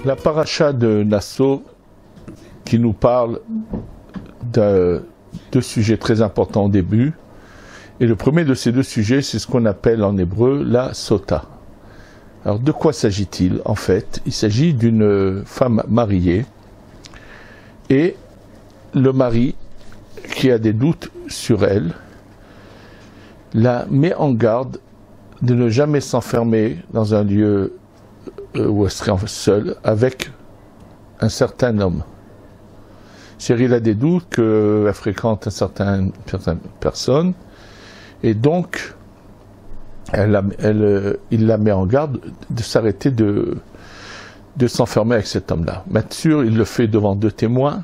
La paracha de Nasso qui nous parle de deux sujets très importants au début. Et le premier de ces deux sujets, c'est ce qu'on appelle en hébreu la sota. Alors de quoi s'agit-il en fait? Il s'agit d'une femme mariée et le mari qui a des doutes sur elle la met en garde de ne jamais s'enfermer dans un lieu où elle serait seule avec un certain homme. Il a des doutes qu'elle fréquente certaines personnes et donc il la met en garde de s'arrêter de s'enfermer avec cet homme-là. Bien sûr, il le fait devant deux témoins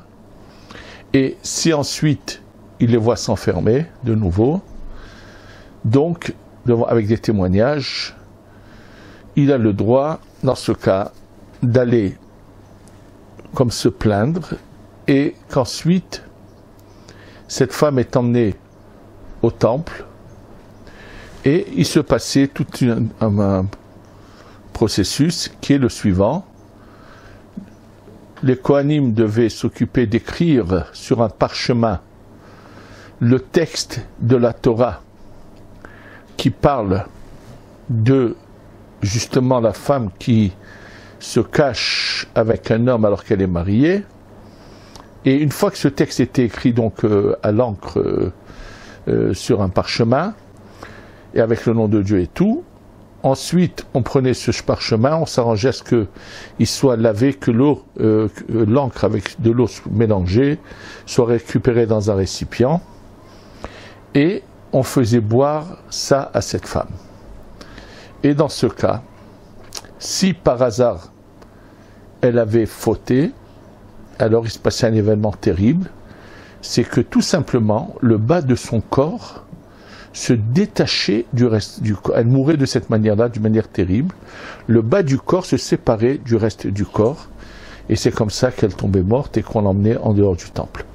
et si ensuite il les voit s'enfermer de nouveau, donc avec des témoignages, il a le droit, dans ce cas, d'aller comme se plaindre et qu'ensuite, cette femme est emmenée au temple et il se passait tout un processus qui est le suivant. Les Kohanim devaient s'occuper d'écrire sur un parchemin le texte de la Torah qui parle de justement la femme qui se cache avec un homme alors qu'elle est mariée. Et une fois que ce texte était écrit donc à l'encre sur un parchemin, et avec le nom de Dieu et tout, ensuite on prenait ce parchemin, on s'arrangeait à ce qu'il soit lavé, que l'eau, l'encre avec de l'eau mélangée soit récupérée dans un récipient, et on faisait boire ça à cette femme. Et dans ce cas, si par hasard elle avait fauté, alors il se passait un événement terrible, c'est que tout simplement le bas de son corps se détachait du reste du corps. Elle mourait de cette manière-là, d'une manière terrible. Le bas du corps se séparait du reste du corps, et c'est comme ça qu'elle tombait morte et qu'on l'emmenait en dehors du temple.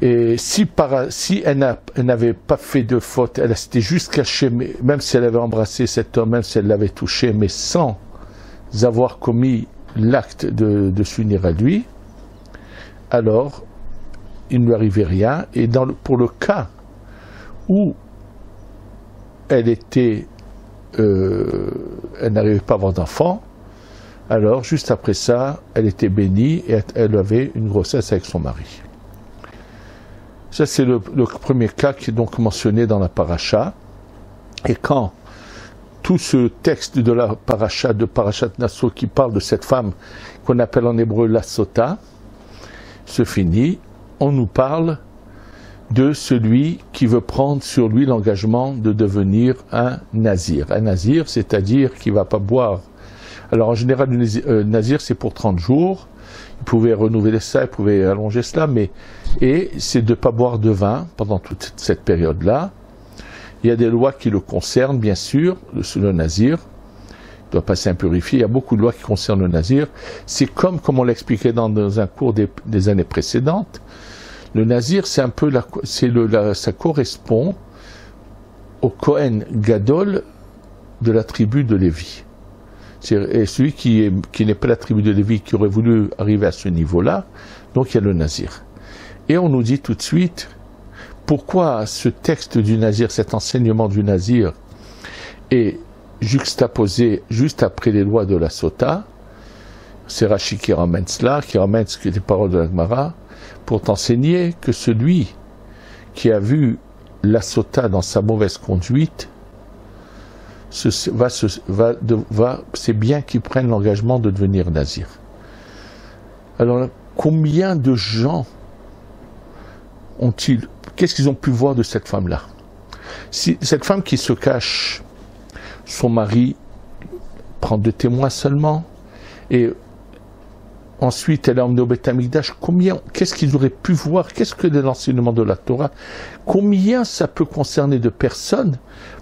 Et si elle n'avait pas fait de faute, elle s'était juste cachée, même si elle avait embrassé cet homme, même si elle l'avait touché, mais sans avoir commis l'acte de s'unir à lui, alors il ne lui arrivait rien. Et pour le cas où elle n'arrivait pas à avoir d'enfant, alors juste après ça, elle était bénie et elle avait une grossesse avec son mari. Ça, c'est le premier cas qui est donc mentionné dans la paracha. Et quand tout ce texte de la paracha, de Parashat Nasso, qui parle de cette femme qu'on appelle en hébreu la sota, se finit, on nous parle de celui qui veut prendre sur lui l'engagement de devenir un nazir. Un nazir, c'est-à-dire qui ne va pas boire. Alors en général, le nazir, c'est pour 30 jours. Il pouvait renouveler ça, il pouvait allonger cela, et c'est de ne pas boire de vin pendant toute cette période-là. Il y a des lois qui le concernent, bien sûr, le nazir. Il doit passer impurifié. Il y a beaucoup de lois qui concernent le nazir. C'est comme on l'expliquait dans un cours des années précédentes. Le nazir, c'est un peu ça correspond au Kohen Gadol de la tribu de Lévi. Et celui qui n'est pas la tribu de Lévi, qui aurait voulu arriver à ce niveau-là, donc il y a le nazir. Et on nous dit tout de suite, pourquoi ce texte du nazir, cet enseignement du nazir, est juxtaposé juste après les lois de la sota. C'est Rashi qui ramène cela, qui ramène ce que les paroles de la Gemara, pour t'enseigner que celui qui a vu la sota dans sa mauvaise conduite, c'est bien qu'ils prennent l'engagement de devenir nazir. Alors, combien de gens qu'est-ce qu'ils ont pu voir de cette femme-là? Si cette femme qui se cache, son mari prend 2 témoins seulement, et ensuite elle est emmenée au Beth Amikdash, qu'est-ce qu'ils auraient pu voir? Qu'est-ce que l'enseignement de la Torah? Combien ça peut concerner de personnes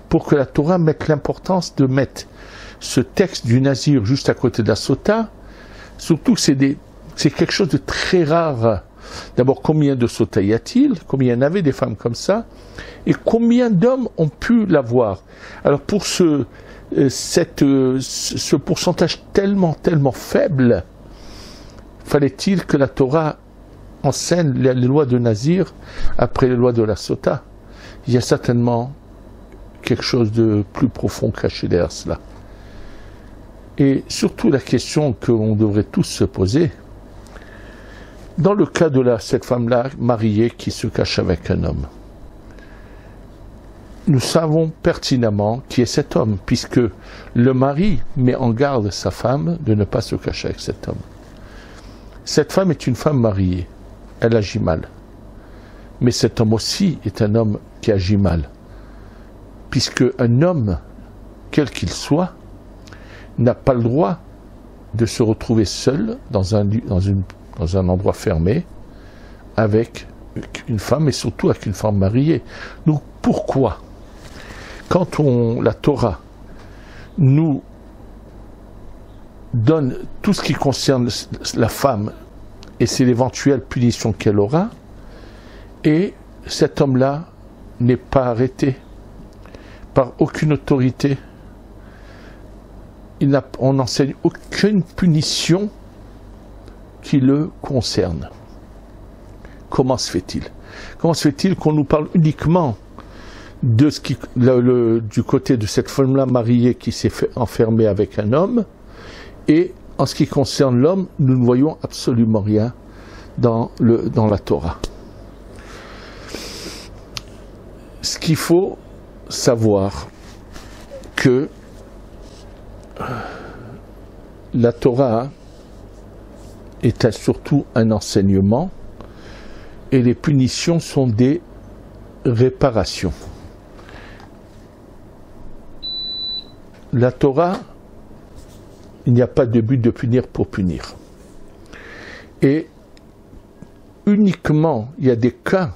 pour que la Torah mette l'importance de mettre ce texte du nazir juste à côté de la sota? Surtout que c'est quelque chose de très rare. D'abord, combien de sota y a-t-il? Combien il y en avait des femmes comme ça? Et combien d'hommes ont pu la voir? Alors, pour se ce pourcentage tellement faible, fallait-il que la Torah enseigne les lois de Nazir après les lois de la Sota? Il y a certainement quelque chose de plus profond caché derrière cela. Et surtout la question qu'on devrait tous se poser, dans le cas de cette femme-là mariée qui se cache avec un homme, nous savons pertinemment qui est cet homme, puisque le mari met en garde sa femme de ne pas se cacher avec cet homme. Cette femme est une femme mariée, elle agit mal. Mais cet homme aussi est un homme qui agit mal, puisque un homme, quel qu'il soit, n'a pas le droit de se retrouver seul dans un endroit fermé avec une femme, et surtout avec une femme mariée. Donc pourquoi, quand la Torah nous donne tout ce qui concerne la femme, et c'est l'éventuelle punition qu'elle aura, et cet homme-là n'est pas arrêté par aucune autorité, on n'enseigne aucune punition qui le concerne. Comment se fait-il? Comment se fait-il qu'on nous parle uniquement de du côté de cette femme-là mariée qui s'est fait enfermer avec un homme, et en ce qui concerne l'homme, nous ne voyons absolument rien dans la Torah. Ce qu'il faut savoir, que la Torah est surtout un enseignement, et les punitions sont des réparations. La Torah, il n'y a pas de but de punir pour punir. Et uniquement, il y a des cas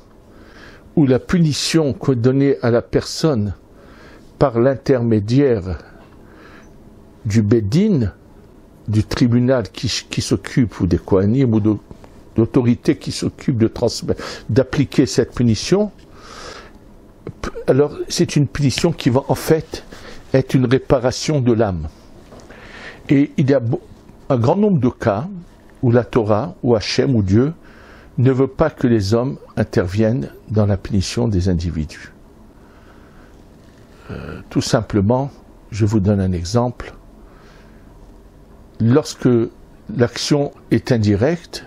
où la punition qu'on donnait à la personne par l'intermédiaire du Bédine, du tribunal qui s'occupe, ou des Kohanim, ou d'autorités qui s'occupent d'appliquer cette punition, alors c'est une punition qui va en fait être une réparation de l'âme. Et il y a un grand nombre de cas où la Torah, ou Hachem, ou Dieu, ne veut pas que les hommes interviennent dans la punition des individus. Tout simplement, je vous donne un exemple. Lorsque l'action est indirecte,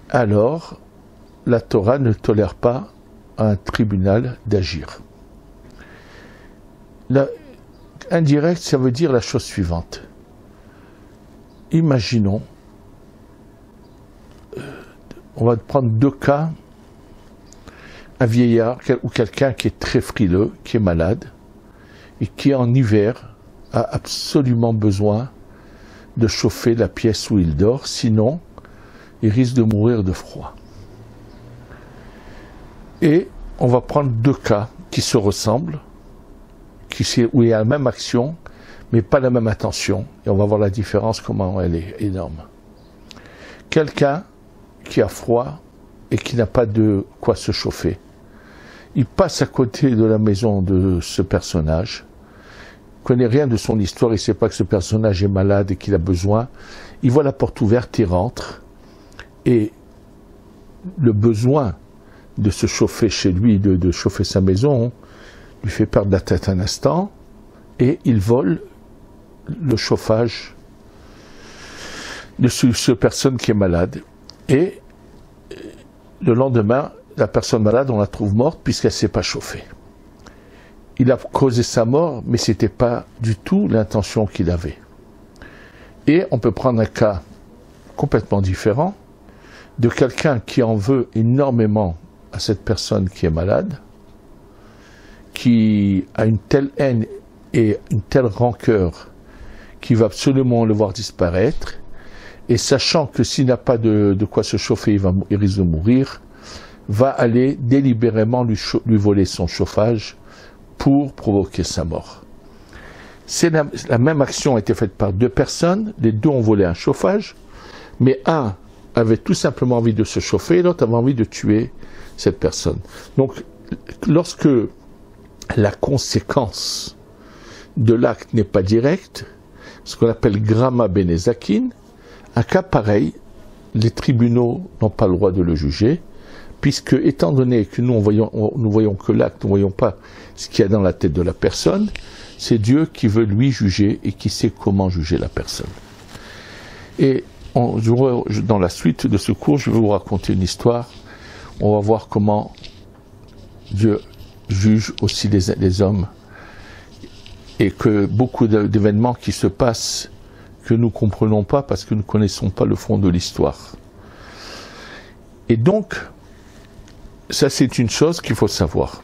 alors la Torah ne tolère pas à un tribunal d'agir. Indirect, ça veut dire la chose suivante. Imaginons, on va prendre deux cas, un vieillard ou quelqu'un qui est très frileux, qui est malade, et qui en hiver a absolument besoin de chauffer la pièce où il dort, sinon il risque de mourir de froid. Et on va prendre deux cas qui se ressemblent, où il y a la même action, mais pas la même intention, et on va voir la différence, comment elle est énorme. Quelqu'un qui a froid et qui n'a pas de quoi se chauffer, il passe à côté de la maison de ce personnage, il ne connaît rien de son histoire, il ne sait pas que ce personnage est malade et qu'il a besoin, il voit la porte ouverte, il rentre, et le besoin de se chauffer chez lui, de chauffer sa maison, lui fait perdre la tête un instant, et il vole le chauffage de ce personne qui est malade. Et le lendemain, la personne malade, on la trouve morte puisqu'elle ne s'est pas chauffée. Il a causé sa mort, mais ce n'était pas du tout l'intention qu'il avait. Et on peut prendre un cas complètement différent de quelqu'un qui en veut énormément à cette personne qui est malade, qui a une telle haine et une telle rancœur qu'il va absolument le voir disparaître, et sachant que s'il n'a pas de quoi se chauffer, il risque de mourir, va aller délibérément lui voler son chauffage pour provoquer sa mort. La même action a été faite par deux personnes, les deux ont volé un chauffage, mais un avait tout simplement envie de se chauffer, l'autre avait envie de tuer cette personne. Donc, lorsque la conséquence de l'acte n'est pas direct, ce qu'on appelle gramma benezakin, un cas pareil, les tribunaux n'ont pas le droit de le juger, puisque, étant donné que nous voyons que l'acte, nous ne voyons pas ce qu'il y a dans la tête de la personne, c'est Dieu qui veut lui juger et qui sait comment juger la personne. Et dans la suite de ce cours, je vais vous raconter une histoire. On va voir comment Dieu juge aussi les hommes, et que beaucoup d'événements qui se passent que nous ne comprenons pas parce que nous ne connaissons pas le fond de l'histoire. Et donc, ça c'est une chose qu'il faut savoir.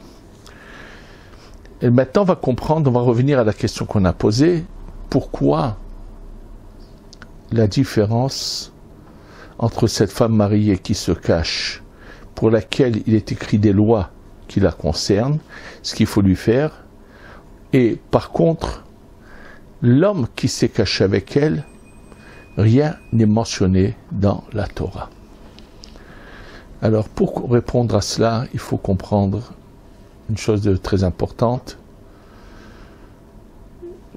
Et maintenant on va comprendre, on va revenir à la question qu'on a posée, pourquoi la différence entre cette femme mariée qui se cache, pour laquelle il est écrit des lois qui la concernent, ce qu'il faut lui faire, et par contre, l'homme qui s'est caché avec elle, rien n'est mentionné dans la Torah. Alors pour répondre à cela, il faut comprendre une chose de très importante.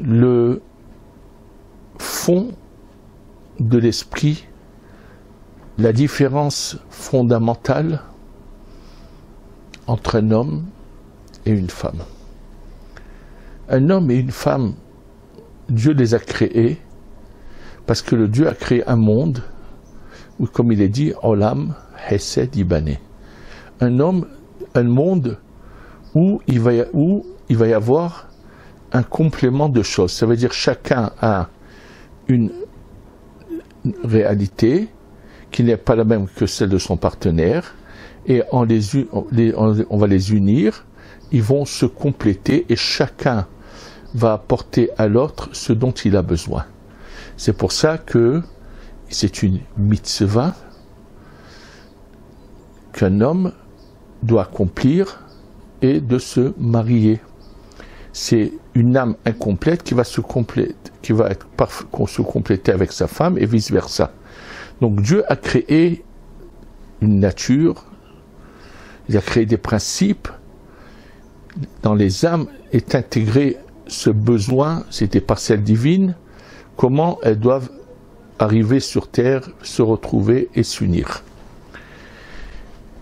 Le fond de l'esprit, la différence fondamentale entre un homme et une femme. Un homme et une femme, Dieu les a créés parce que le Dieu a créé un monde où, comme il est dit, Olam Hesed Ibané. Un monde où il va y avoir un complément de choses. Ça veut dire chacun a une réalité qui n'est pas la même que celle de son partenaire, et on va les unir, ils vont se compléter et chacun va apporter à l'autre ce dont il a besoin. C'est pour ça que c'est une mitzvah qu'un homme doit accomplir et de se marier. C'est une âme incomplète qui va se compléter avec sa femme et vice versa. Donc Dieu a créé une nature, il a créé des principes. Dans les âmes est intégré ce besoin, c'est des parcelles divines, comment elles doivent arriver sur terre, se retrouver et s'unir.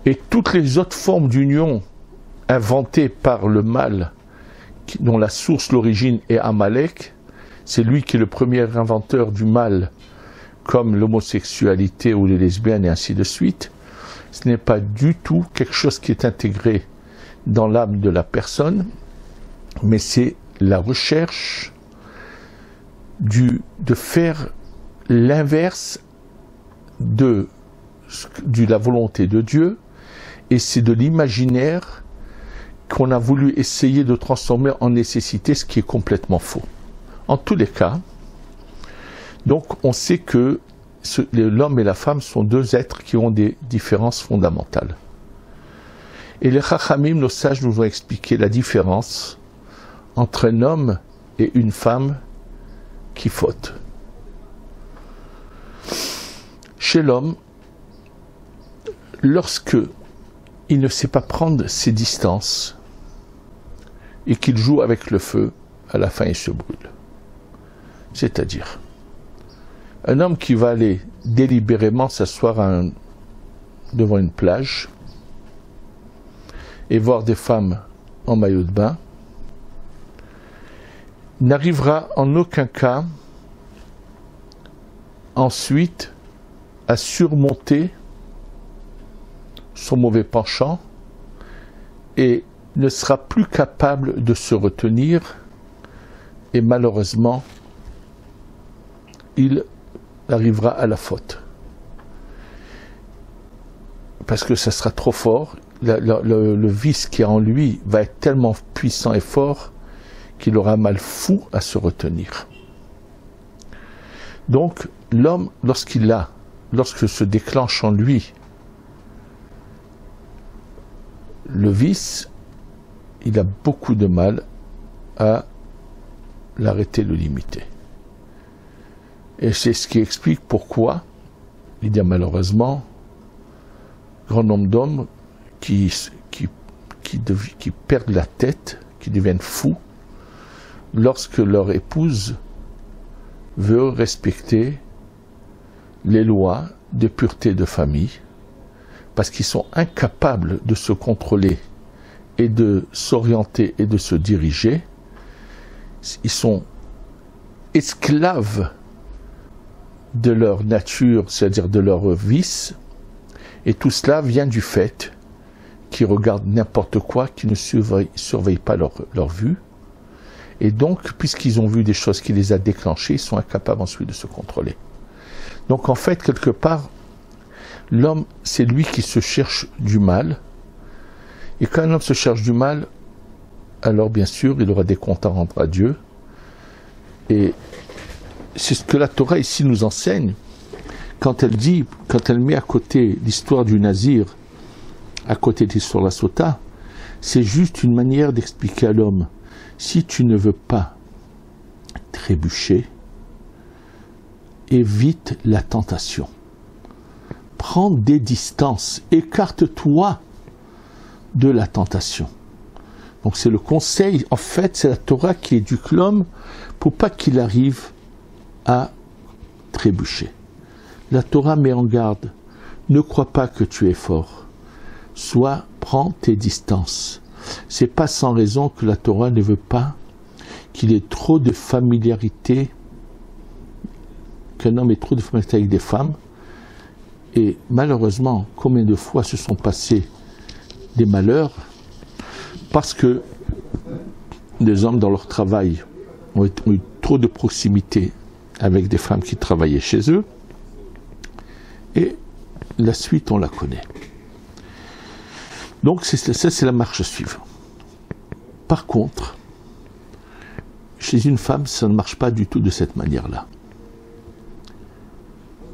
Et toutes les autres formes d'union inventées par le mal, dont la source, l'origine est Amalek, c'est lui qui est le premier inventeur du mal, comme l'homosexualité ou les lesbiennes et ainsi de suite, ce n'est pas du tout quelque chose qui est intégré dans l'âme de la personne, mais c'est la recherche de faire l'inverse de la volonté de Dieu, et c'est de l'imaginaire qu'on a voulu essayer de transformer en nécessité, ce qui est complètement faux. En tous les cas, donc on sait que l'homme et la femme sont deux êtres qui ont des différences fondamentales. Et les Chachamim, nos sages, nous ont expliqué la différence entre un homme et une femme qui faute. Chez l'homme, lorsque il ne sait pas prendre ses distances et qu'il joue avec le feu, à la fin il se brûle. C'est-à-dire, un homme qui va aller délibérément s'asseoir devant une plage et voir des femmes en maillot de bain, n'arrivera en aucun cas ensuite à surmonter son mauvais penchant et ne sera plus capable de se retenir, et malheureusement il arrivera à la faute parce que ça sera trop fort. Le vice qui est en lui va être tellement puissant et fort qu'il aura mal fou à se retenir. Donc l'homme, lorsque se déclenche en lui le vice, il a beaucoup de mal à l'arrêter, le limiter. Et c'est ce qui explique pourquoi il y a malheureusement grand nombre d'hommes qui perdent la tête, qui deviennent fous, lorsque leur épouse veut respecter les lois de pureté de famille, parce qu'ils sont incapables de se contrôler et de s'orienter et de se diriger. Ils sont esclaves de leur nature, c'est-à-dire de leur vice, et tout cela vient du fait qu'ils regardent n'importe quoi, qu'ils ne surveillent pas leur vue, et donc, puisqu'ils ont vu des choses qui les a déclenchées, ils sont incapables ensuite de se contrôler. Donc en fait, quelque part, l'homme, c'est lui qui se cherche du mal, et quand un homme se cherche du mal, alors bien sûr, il aura des comptes à rendre à Dieu, et c'est ce que la Torah ici nous enseigne, quand elle met à côté l'histoire du Nazir, à côté de l'histoire de la Sota, c'est juste une manière d'expliquer à l'homme, si tu ne veux pas trébucher, évite la tentation. Prends des distances, écarte-toi de la tentation. Donc c'est le conseil, en fait, c'est la Torah qui éduque l'homme pour pas qu'il arrive à trébucher. La Torah met en garde, ne crois pas que tu es fort, soit prends tes distances. C'est pas sans raison que la Torah ne veut pas qu'il ait trop de familiarité, qu'un homme ait trop de familiarité avec des femmes. Et malheureusement, combien de fois se sont passés des malheurs parce que des hommes dans leur travail ont eu trop de proximité avec des femmes qui travaillaient chez eux, et la suite on la connaît. Donc ça c'est la marche suivante. Par contre, chez une femme, ça ne marche pas du tout de cette manière-là.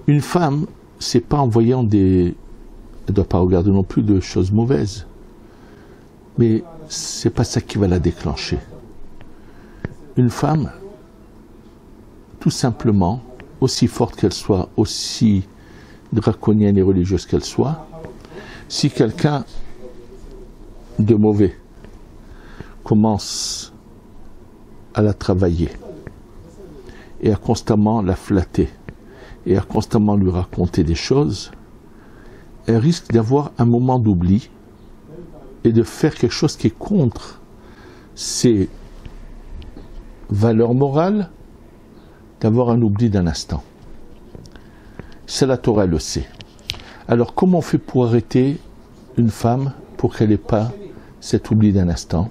Une femme, c'est pas en voyant elle ne doit pas regarder non plus de choses mauvaises, mais c'est pas ça qui va la déclencher. Une femme, tout simplement, aussi forte qu'elle soit, aussi draconienne et religieuse qu'elle soit, si quelqu'un de mauvais commence à la travailler et à constamment la flatter et à constamment lui raconter des choses, elle risque d'avoir un moment d'oubli et de faire quelque chose qui est contre ses valeurs morales, d'avoir un oubli d'un instant. Ça, la Torah le sait. Alors comment on fait pour arrêter une femme pour qu'elle n'ait pas cet oubli d'un instant?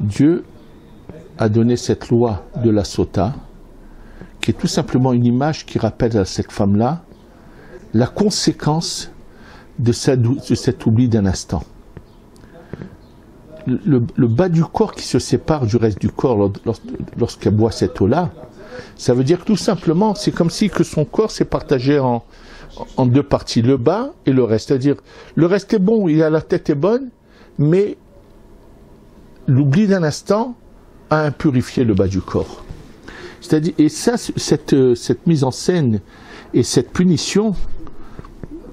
Dieu a donné cette loi de la Sota, qui est tout simplement une image qui rappelle à cette femme-là la conséquence de cet oubli d'un instant. Le bas du corps qui se sépare du reste du corps lorsqu'elle boit cette eau-là, ça veut dire que tout simplement, c'est comme si que son corps s'est partagé en deux parties, le bas et le reste. C'est-à-dire, le reste est bon, la tête est bonne, mais l'oubli d'un instant a impurifié le bas du corps. C'est-à-dire, et ça, cette mise en scène et cette punition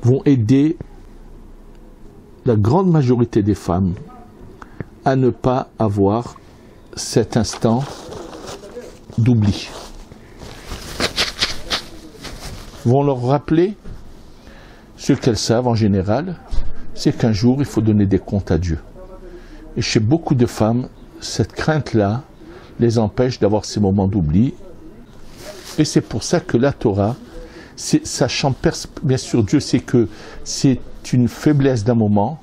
vont aider la grande majorité des femmes à ne pas avoir cet instant d'oubli. Vont leur rappeler ce qu'elles savent en général, c'est qu'un jour il faut donner des comptes à Dieu. Et chez beaucoup de femmes, cette crainte-là les empêche d'avoir ces moments d'oubli. Et c'est pour ça que la Torah, sachant bien sûr Dieu sait que c'est une faiblesse d'un moment,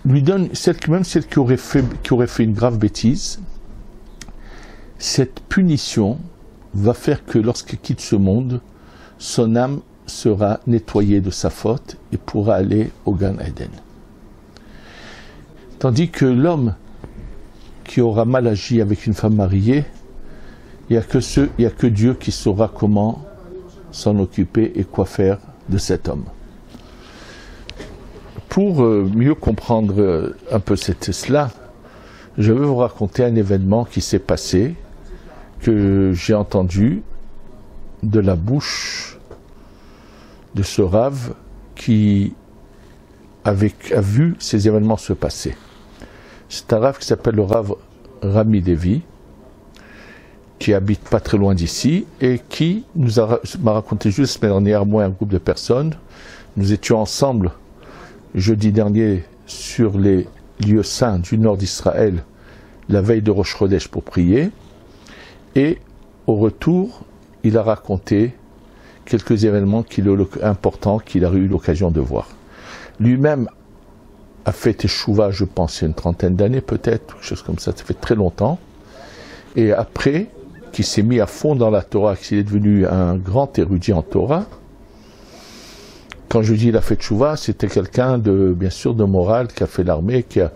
lui donne, même celle qui aurait fait une grave bêtise, cette punition va faire que lorsqu'il quitte ce monde, son âme sera nettoyée de sa faute et pourra aller au Gan Eden. Tandis que l'homme qui aura mal agi avec une femme mariée, il n'y a que Dieu qui saura comment s'en occuper et quoi faire de cet homme. Pour mieux comprendre un peu cela, je vais vous raconter un événement qui s'est passé, que j'ai entendu de la bouche de ce Rav qui a vu ces événements se passer. C'est un Rav qui s'appelle le Rav Rami Levi, qui habite pas très loin d'ici, et qui m'a raconté juste la semaine dernière, moi et un groupe de personnes, nous étions ensemble jeudi dernier sur les lieux saints du nord d'Israël, la veille de Rosh Chodesh pour prier, et au retour, il a raconté quelques événements importants qu'il a eu l'occasion de voir. Lui-même a fait teshuva, je pense, il y a une trentaine d'années peut-être, quelque chose comme ça fait très longtemps, et après, qui s'est mis à fond dans la Torah, qu'il est devenu un grand érudit en Torah. Quand je dis il a fait teshuva, c'était quelqu'un bien sûr de moral, qui a fait l'armée, qui a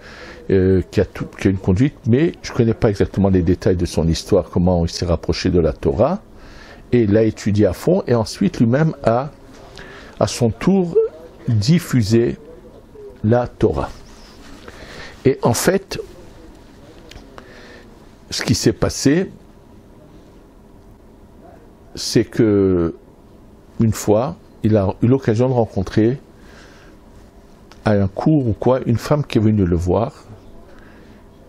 une conduite, mais je ne connais pas exactement les détails de son histoire, comment il s'est rapproché de la Torah, et l'a étudié à fond, et ensuite lui-même a, à son tour, diffusé la Torah. Et en fait, ce qui s'est passé, c'est que une fois, il a eu l'occasion de rencontrer à un cours ou quoi, une femme qui est venue le voir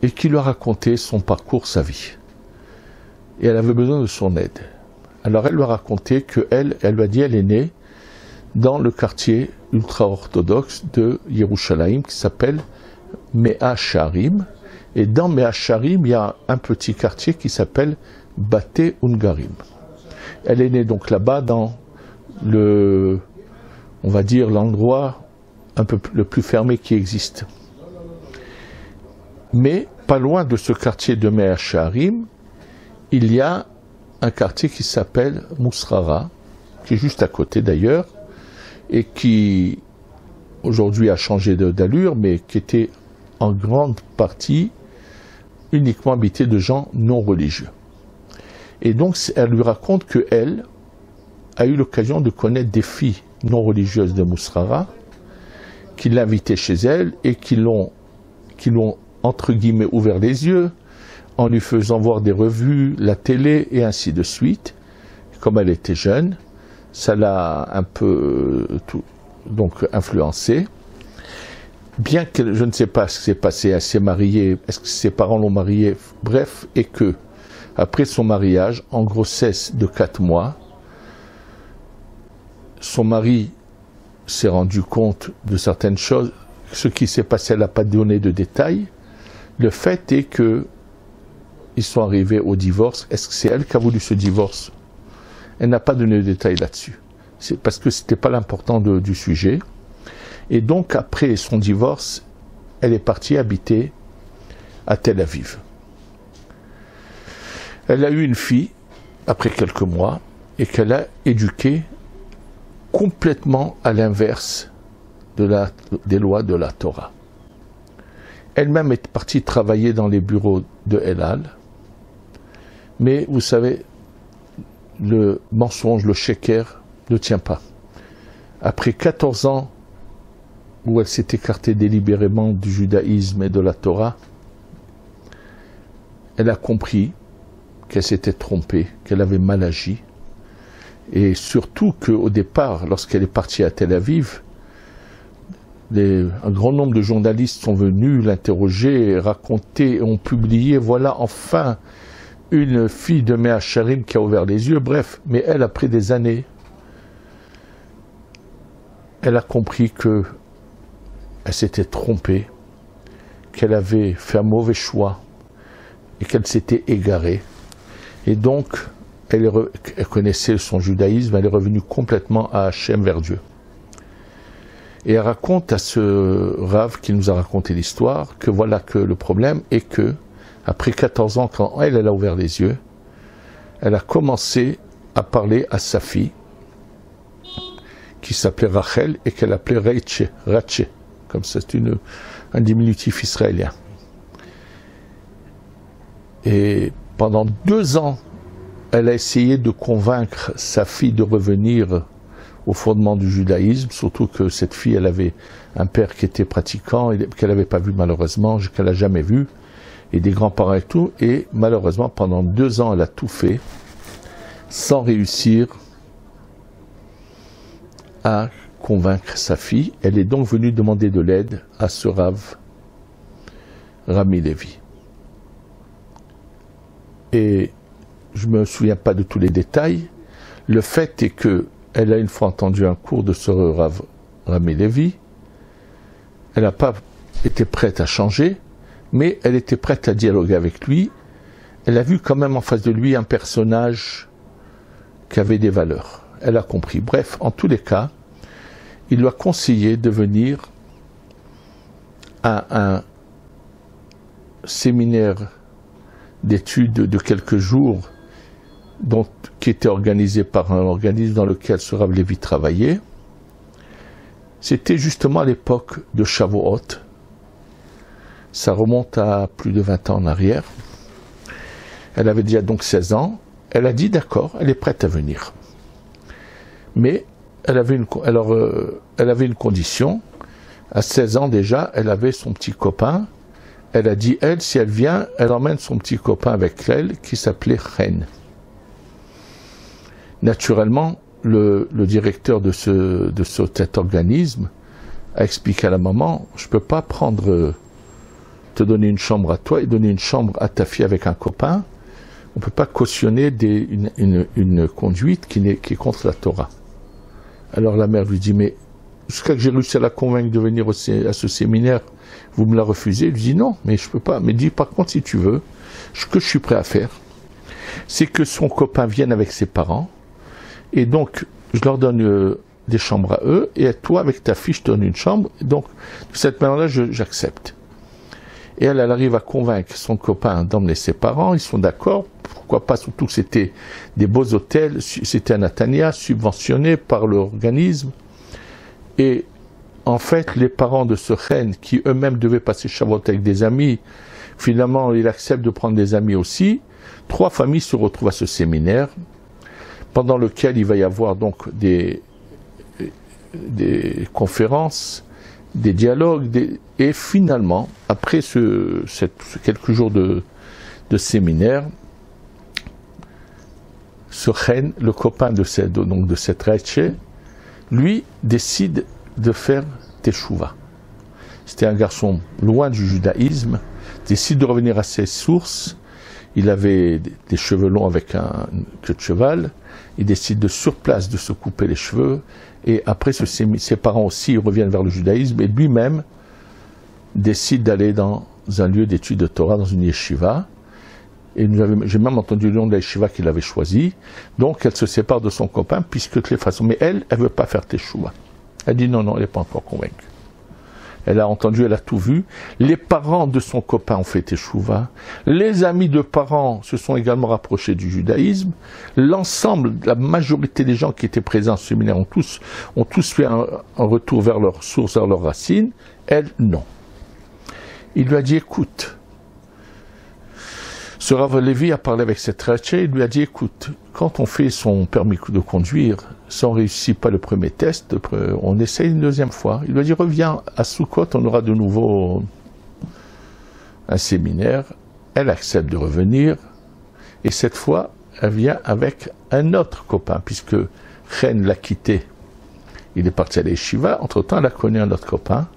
et qui lui a raconté son parcours, sa vie. Et elle avait besoin de son aide. Alors elle lui a raconté qu'elle lui a dit, elle est née dans le quartier ultra-orthodoxe de Yerushalayim qui s'appelle Mea Sharim. Et dans Mea Sharim, il y a un petit quartier qui s'appelle Bate Ungarim. Elle est née donc là-bas dans on va dire, l'endroit un peu le plus fermé qui existe. Mais pas loin de ce quartier de Mea Sharim, il y a un quartier qui s'appelle Mousrara, qui est juste à côté d'ailleurs, et qui aujourd'hui a changé d'allure, mais qui était en grande partie uniquement habité de gens non religieux. Et donc elle lui raconte qu'elle a eu l'occasion de connaître des filles non religieuses de Mousrara, qui l'invitaient chez elle et qui l'ont entre guillemets ouvert les yeux, en lui faisant voir des revues, la télé et ainsi de suite. Comme elle était jeune, ça l'a un peu donc influencée. Bien que je ne sais pas ce qui s'est passé, elle s'est mariée, est-ce que ses parents l'ont mariée, bref, et que après son mariage, en grossesse de 4 mois, son mari s'est rendu compte de certaines choses. Ce qui s'est passé, elle n'a pas donné de détails. Le fait est que ils sont arrivés au divorce. Est-ce que c'est elle qui a voulu ce divorce? Elle n'a pas donné de détails là-dessus. C'est parce que ce n'était pas l'important du sujet. Et donc, après son divorce, elle est partie habiter à Tel Aviv. Elle a eu une fille, après quelques mois, et qu'elle a éduquée complètement à l'inverse des lois de la Torah. Elle-même est partie travailler dans les bureaux de El Al, mais vous savez, le mensonge, le sheker, ne tient pas. Après 14 ans où elle s'est écartée délibérément du judaïsme et de la Torah, elle a compris qu'elle s'était trompée, qu'elle avait mal agi, et surtout qu'au départ, lorsqu'elle est partie à Tel Aviv, un grand nombre de journalistes sont venus l'interroger, raconter, ont publié, voilà enfin une fille de Mea Sharim qui a ouvert les yeux, bref. Mais elle, après des années, elle a compris qu'elle s'était trompée, qu'elle avait fait un mauvais choix et qu'elle s'était égarée. Et donc, elle connaissait son judaïsme, elle est revenue complètement à Hachem, vers Dieu. Et elle raconte à ce Rav qui nous a raconté l'histoire que voilà que le problème est que, après 14 ans, quand elle a ouvert les yeux, elle a commencé à parler à sa fille, qui s'appelait Rachel et qu'elle appelait Rache, comme c'est un diminutif israélien. Et pendant 2 ans, elle a essayé de convaincre sa fille de revenir au fondement du judaïsme, surtout que cette fille, elle avait un père qui était pratiquant, qu'elle n'avait pas vu malheureusement, qu'elle n'a jamais vu, et des grands-parents et tout, et malheureusement, pendant 2 ans, elle a tout fait, sans réussir à convaincre sa fille. Elle est donc venue demander de l'aide à ce Rav, Rami Levi. et je ne me souviens pas de tous les détails. Le fait est qu'elle a une fois entendu un cours de Sœur Rami Levi. Elle n'a pas été prête à changer, mais elle était prête à dialoguer avec lui. Elle a vu quand même en face de lui un personnage qui avait des valeurs. Elle a compris. Bref, en tous les cas, il lui a conseillé de venir à un séminaire d'études de quelques jours qui était organisé par un organisme dans lequel ce Rav Levi travaillait. C'était justement à l'époque de Shavuot. Ça remonte à plus de 20 ans en arrière. Elle avait déjà donc 16 ans. Elle a dit d'accord, elle est prête à venir. Mais elle avait une condition. À 16 ans déjà, elle avait son petit copain. Elle a dit, elle, si elle vient, elle emmène son petit copain avec elle, qui s'appelait Chen. Naturellement, le directeur de cet organisme a expliqué à la maman, je ne peux pas te donner une chambre à toi et donner une chambre à ta fille avec un copain. On ne peut pas cautionner une conduite qui est contre la Torah. Alors la mère lui dit, mais jusqu'à que j'ai réussi à la convaincre de venir à ce séminaire, vous me la refusez? Il lui dit non, mais je ne peux pas. Mais dis par contre, si tu veux, ce que je suis prêt à faire, c'est que son copain vienne avec ses parents, et donc je leur donne des chambres à eux, et à toi, avec ta fille, je te donne une chambre. Donc, de cette manière-là, j'accepte. Et elle arrive à convaincre son copain d'emmener ses parents, ils sont d'accord, pourquoi pas, surtout que c'était des beaux hôtels, c'était un Natania subventionné par l'organisme. Et en fait, les parents de ce Chen, qui eux-mêmes devaient passer Shavuot avec des amis, finalement, il accepte de prendre des amis aussi. 3 familles se retrouvent à ce séminaire, pendant lequel il va y avoir donc des conférences, des dialogues, et finalement, après quelques jours de séminaire, ce Chen, le copain de cette Reche, lui décide de faire Teshuva. C'était un garçon loin du judaïsme, décide de revenir à ses sources. Il avait des cheveux longs avec une queue de cheval. Il décide de sur place de se couper les cheveux. Et après, ses parents aussi reviennent vers le judaïsme. Et lui-même décide d'aller dans un lieu d'étude de Torah, dans une yeshiva. Et j'ai même entendu le nom de la yeshiva qu'il avait choisi. Donc, elle se sépare de son copain, puisque de toutes les façons. Mais elle ne veut pas faire teshuva. Elle dit non, elle n'est pas encore convaincue. Elle a entendu, elle a tout vu. Les parents de son copain ont fait teshuva. Les amis de parents se sont également rapprochés du judaïsme. L'ensemble, la majorité des gens qui étaient présents à ce séminaire ont tous fait un retour vers leurs sources, vers leurs racines. Elle, non. Il lui a dit, écoute, ce Rav Levi a parlé avec cette Reche, il lui a dit, écoute, quand on fait son permis de conduire, si on ne réussit pas le premier test, on essaye une deuxième fois. Il lui a dit, reviens à Sukkot, on aura de nouveau un séminaire. Elle accepte de revenir, et cette fois, elle vient avec un autre copain, puisque Chen l'a quitté. Il est parti à l'Yeshiva, entre-temps, elle a connu un autre copain.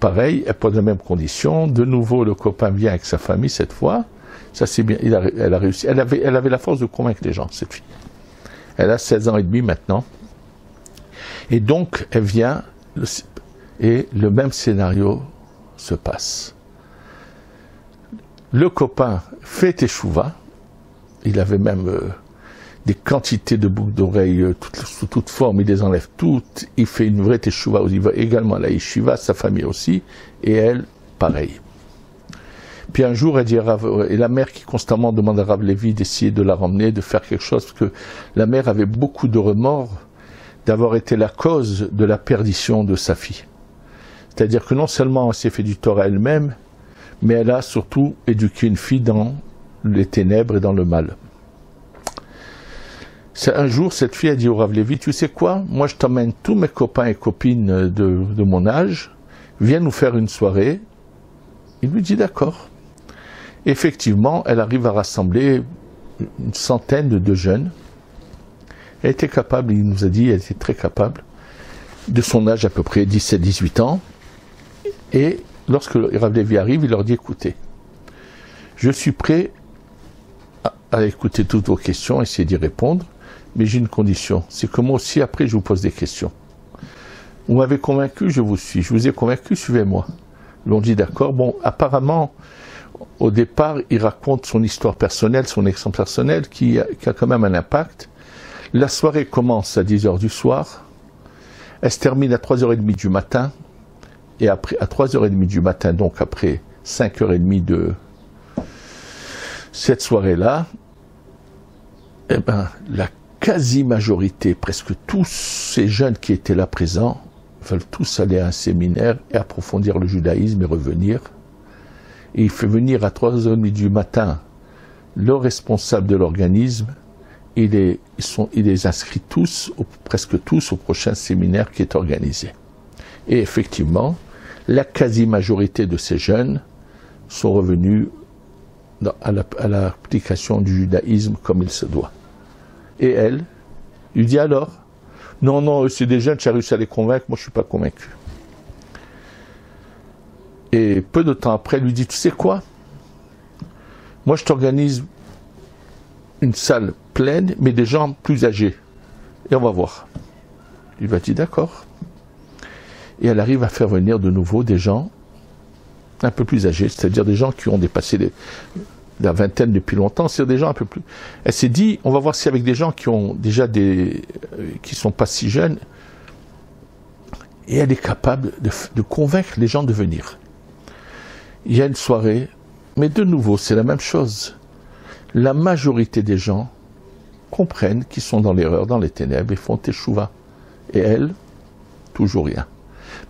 Pareil, elle pose les mêmes conditions. De nouveau, le copain vient avec sa famille cette fois. Ça, c'est bien. Elle a réussi. Elle avait la force de convaincre les gens, cette fille. Elle a 16 ans et demi maintenant. Et donc, elle vient, et le même scénario se passe. Le copain fait teshuva. Il avait même des quantités de boucles d'oreilles sous toute forme. Il les enlève toutes. Il fait une vraie teshuva. Il va également à la yeshiva, sa famille aussi. Et elle, pareil. Puis un jour, elle dit et la mère qui constamment demande à Rav Levi d'essayer de la ramener, de faire quelque chose, parce que la mère avait beaucoup de remords d'avoir été la cause de la perdition de sa fille. C'est-à-dire que non seulement elle s'est fait du tort à elle-même, mais elle a surtout éduqué une fille dans les ténèbres et dans le mal. Un jour, cette fille a dit au Rav Levi, tu sais quoi, moi je t'emmène tous mes copains et copines de mon âge, viens nous faire une soirée. Il lui dit d'accord. Effectivement, elle arrive à rassembler une centaine de jeunes. Elle était capable, il nous a dit, elle était très capable, de son âge à peu près 17-18 ans. Et lorsque Rav Levi arrive, il leur dit, écoutez, je suis prêt à écouter toutes vos questions, essayer d'y répondre, mais j'ai une condition, c'est que moi aussi, après, je vous pose des questions. Vous m'avez convaincu, je vous suis. Je vous ai convaincu, suivez-moi. Ils ont dit d'accord. Bon, apparemment, au départ, il raconte son histoire personnelle, son exemple personnel, qui a quand même un impact. La soirée commence à 10h du soir. Elle se termine à 3h30 du matin. Et après, à 3h30 du matin, donc après 5h30 de cette soirée-là, eh ben, la quasi-majorité, presque tous ces jeunes qui étaient là présents, veulent tous aller à un séminaire et approfondir le judaïsme et revenir. Et il fait venir à 3h30 du matin le responsable de l'organisme. Il les inscrit tous, presque tous, au prochain séminaire qui est organisé. Et effectivement, la quasi-majorité de ces jeunes sont revenus à l'application du judaïsme comme il se doit. Et elle lui dit alors, non, non, c'est des jeunes, tu as réussi à les convaincre, moi je ne suis pas convaincu. Et peu de temps après, elle lui dit, tu sais quoi? Moi je t'organise une salle pleine, mais des gens plus âgés. Et on va voir. Il va dire, d'accord. Et elle arrive à faire venir de nouveau des gens un peu plus âgés, c'est-à-dire des gens qui ont dépassé la vingtaine depuis longtemps, c'est des gens un peu plus... Elle s'est dit, on va voir si avec des gens qui ont déjà qui sont pas si jeunes, et elle est capable de convaincre les gens de venir. Il y a une soirée, mais de nouveau, c'est la même chose. La majorité des gens comprennent qu'ils sont dans l'erreur, dans les ténèbres, et font teshuva. Et elle, toujours rien.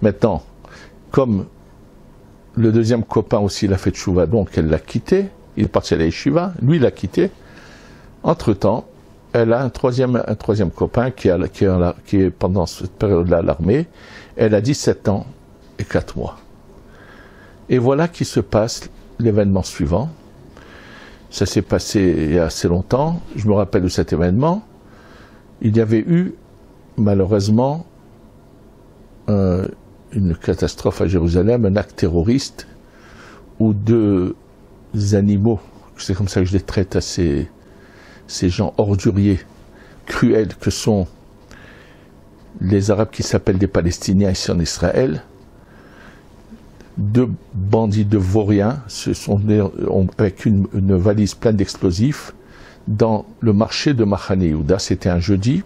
Maintenant, comme le deuxième copain aussi, il a fait teshuva, donc elle l'a quitté, il est parti à la yeshiva, lui il l'a quitté. Entre-temps, elle a un troisième copain qui est pendant cette période-là à l'armée. Elle a 17 ans et 4 mois. Et voilà qui se passe l'événement suivant. Ça s'est passé il y a assez longtemps. Je me rappelle de cet événement. Il y avait eu, malheureusement, une catastrophe à Jérusalem, un acte terroriste où 2 animaux, c'est comme ça que je les traite à ces gens orduriers, cruels que sont les Arabes qui s'appellent des Palestiniens ici en Israël. 2 bandits de vauriens se sont avec une valise pleine d'explosifs dans le marché de Machane Yehuda. C'était un jeudi.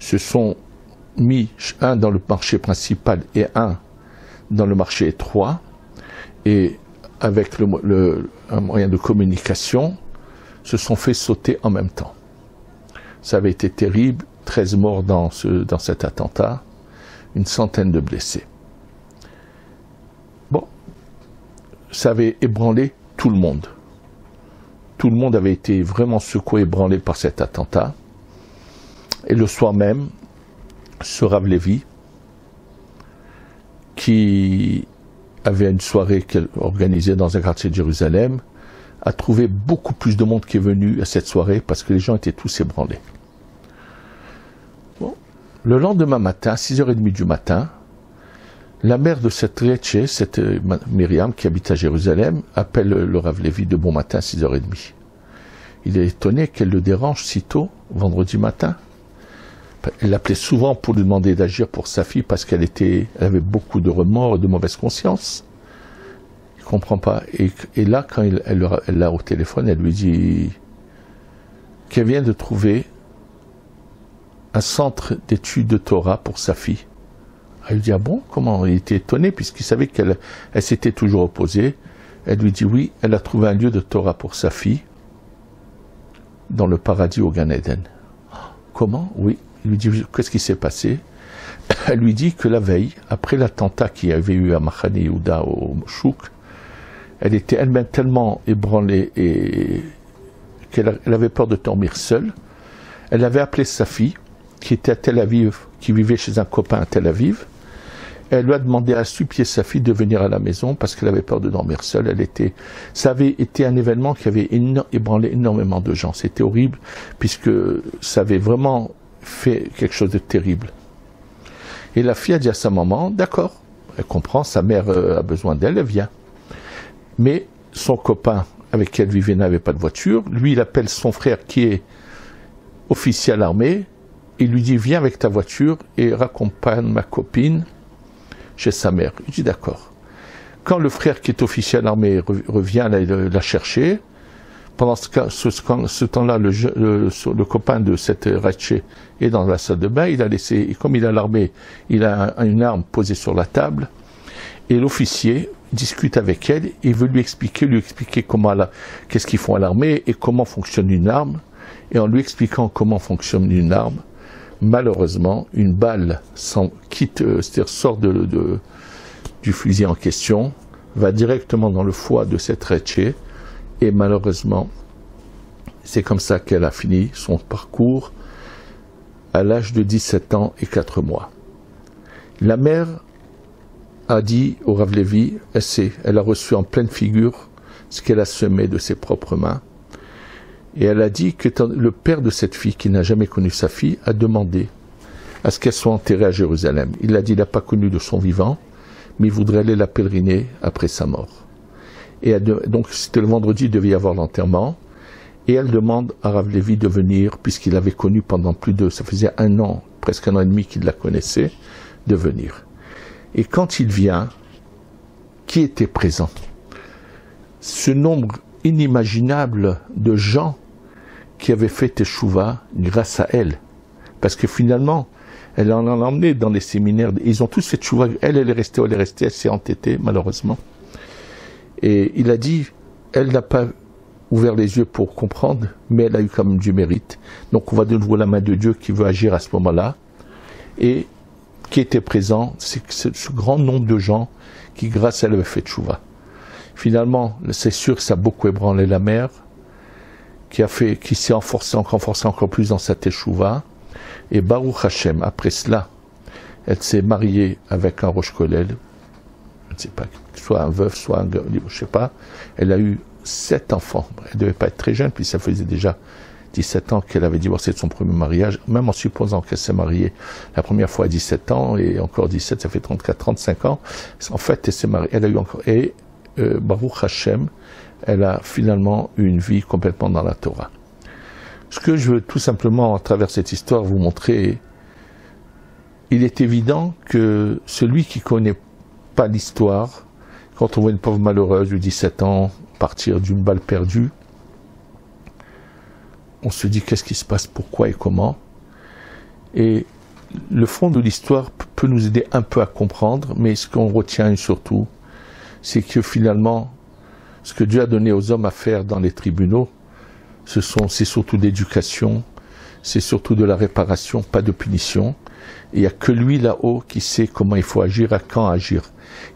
Se sont mis un dans le marché principal et un dans le marché étroit. Et avec un moyen de communication, se sont fait sauter en même temps. Ça avait été terrible, 13 morts dans cet attentat, une centaine de blessés. Bon, ça avait ébranlé tout le monde. Tout le monde avait été vraiment secoué, ébranlé par cet attentat. Et le soir même, ce Rav Lévi, qui avait une soirée qu'elle organisait dans un quartier de Jérusalem, a trouvé beaucoup plus de monde qui est venu à cette soirée parce que les gens étaient tous ébranlés. Bon. Le lendemain matin, 6h30 du matin, la mère de cette Rétché, cette Myriam qui habite à Jérusalem, appelle le Rav Lévi de bon matin à 6h30. Il est étonné qu'elle le dérange si tôt, vendredi matin. Elle l'appelait souvent pour lui demander d'agir pour sa fille parce qu'elle avait beaucoup de remords et de mauvaise conscience. Il ne comprend pas. Et là, quand elle l'a au téléphone, elle lui dit qu'elle vient de trouver un centre d'études de Torah pour sa fille. Elle lui dit, ah bon, comment? Il était étonné puisqu'il savait qu'elle s'était toujours opposée. Elle lui dit, oui, elle a trouvé un lieu de Torah pour sa fille dans le paradis au Gan Eden. Comment? Oui. Il lui dit, qu'est-ce qui s'est passé? Elle lui dit que la veille, après l'attentat qu'il y avait eu à Machane Yehuda au Chouk, elle était elle-même tellement ébranlée et qu'elle avait peur de dormir seule. Elle avait appelé sa fille, qui était à Tel Aviv, qui vivait chez un copain à Tel Aviv. Elle lui a demandé à supplier sa fille de venir à la maison parce qu'elle avait peur de dormir seule. Ça avait été un événement qui avait ébranlé énormément de gens. C'était horrible puisque ça avait vraiment fait quelque chose de terrible. Et la fille a dit à sa maman, d'accord, elle comprend, sa mère a besoin d'elle, elle vient. Mais son copain avec qui elle vivait n'avait pas de voiture. Lui, il appelle son frère qui est officier à l'armée. Il lui dit, viens avec ta voiture et raccompagne ma copine chez sa mère. Il dit, d'accord. Quand le frère qui est officier à l'armée revient la chercher, pendant ce temps-là, le copain de cette Reche est dans la salle de bain. Il a laissé, comme il est à l'armée, il a une arme posée sur la table. Et l'officier discute avec elle et veut lui expliquer qu'est-ce qu'ils font à l'armée et comment fonctionne une arme. Et en lui expliquant comment fonctionne une arme, malheureusement, une balle c'est-à-dire sort du fusil en question, va directement dans le foie de cette Reche. Et malheureusement, c'est comme ça qu'elle a fini son parcours à l'âge de 17 ans et 4 mois. La mère a dit au Rav Levi, elle a reçu en pleine figure ce qu'elle a semé de ses propres mains. Et elle a dit que le père de cette fille, qui n'a jamais connu sa fille, a demandé à ce qu'elle soit enterrée à Jérusalem. Il a dit qu'il n'a pas connu de son vivant, mais il voudrait aller la pèleriner après sa mort. Et donc c'était le vendredi, il devait y avoir l'enterrement. Et elle demande à Rav Levi de venir, puisqu'il avait connu pendant ça faisait 1 an, presque 1 an et demi qu'il la connaissait, de venir. Et quand il vient, qui était présent? Ce nombre inimaginable de gens qui avaient fait Teshuvah grâce à elle. Parce que finalement, elle en a emmené dans les séminaires. Ils ont tous fait Teshuvah. Elle est restée, elle s'est entêtée, malheureusement. Et il a dit, elle n'a pas ouvert les yeux pour comprendre, mais elle a eu quand même du mérite. Donc on va de nouveau la main de Dieu qui veut agir à ce moment-là. Et qui était présent, c'est ce grand nombre de gens qui, grâce à elle, avaient fait Teshuvah. Finalement, c'est sûr que ça a beaucoup ébranlé la mère, qui s'est renforcée encore plus dans sa Teshuvah. Et Baruch Hashem, après cela, elle s'est mariée avec un Rosh Kollel, je ne sais pas, soit un veuf, soit un, je ne sais pas. Elle a eu 7 enfants. Elle ne devait pas être très jeune, puis ça faisait déjà 17 ans qu'elle avait divorcé de son premier mariage, même en supposant qu'elle s'est mariée la première fois à 17 ans, et encore 17, ça fait 34, 35 ans. En fait, elle s'est mariée, elle a eu encore... Et Baruch Hashem, elle a finalement eu une vie complètement dans la Torah. Ce que je veux tout simplement, à travers cette histoire, vous montrer, il est évident que celui qui ne connaît pas l'histoire, quand on voit une pauvre malheureuse de 17 ans partir d'une balle perdue, on se dit qu'est-ce qui se passe, pourquoi et comment. Et le fond de l'histoire peut nous aider un peu à comprendre, mais ce qu'on retient surtout, c'est que finalement, ce que Dieu a donné aux hommes à faire dans les tribunaux, c'est surtout d'éducation, c'est surtout de la réparation, pas de punition. Il n'y a que lui là-haut qui sait comment il faut agir, à quand agir.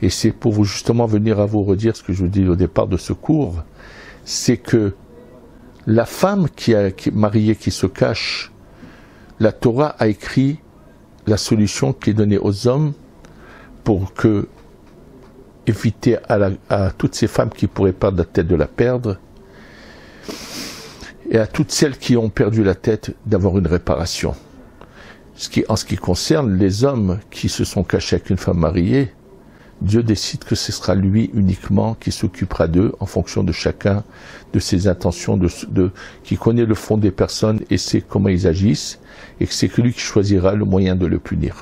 Et c'est pour vous justement venir à vous redire ce que je vous dis au départ de ce cours, c'est que la femme qui est mariée, qui se cache, la Torah a écrit la solution qui est donnée aux hommes pour éviter à toutes ces femmes qui pourraient perdre la tête de la perdre, et à toutes celles qui ont perdu la tête d'avoir une réparation. En ce qui concerne les hommes qui se sont cachés avec une femme mariée, Dieu décide que ce sera lui uniquement qui s'occupera d'eux en fonction de chacun de ses intentions, qui connaît le fond des personnes et sait comment ils agissent, et que c'est que lui qui choisira le moyen de le punir.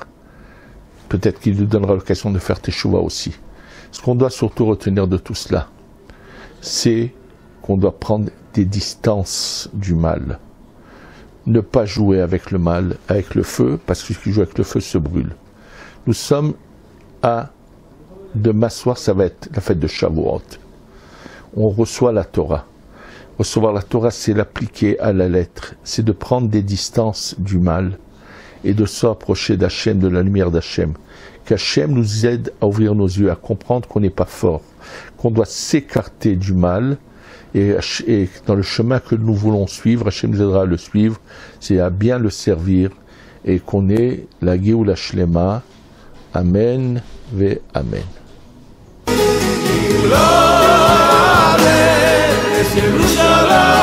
Peut-être qu'il nous donnera l'occasion de faire Teshuvah aussi. Ce qu'on doit surtout retenir de tout cela, c'est qu'on doit prendre des distances du mal. Ne pas jouer avec le mal, avec le feu, parce que ce qui joue avec le feu se brûle. Nous sommes demain soir, ça va être la fête de Shavuot. On reçoit la Torah. Recevoir la Torah, c'est l'appliquer à la lettre. C'est de prendre des distances du mal et de se rapprocher d'Hachem, de la lumière d'Hachem. Qu'Hachem nous aide à ouvrir nos yeux, à comprendre qu'on n'est pas fort, qu'on doit s'écarter du mal, et dans le chemin que nous voulons suivre, Hachem nous aidera à le suivre, c'est à bien le servir, et qu'on ait la Géoula Shlema. Amen ve Amen. Yerushalayim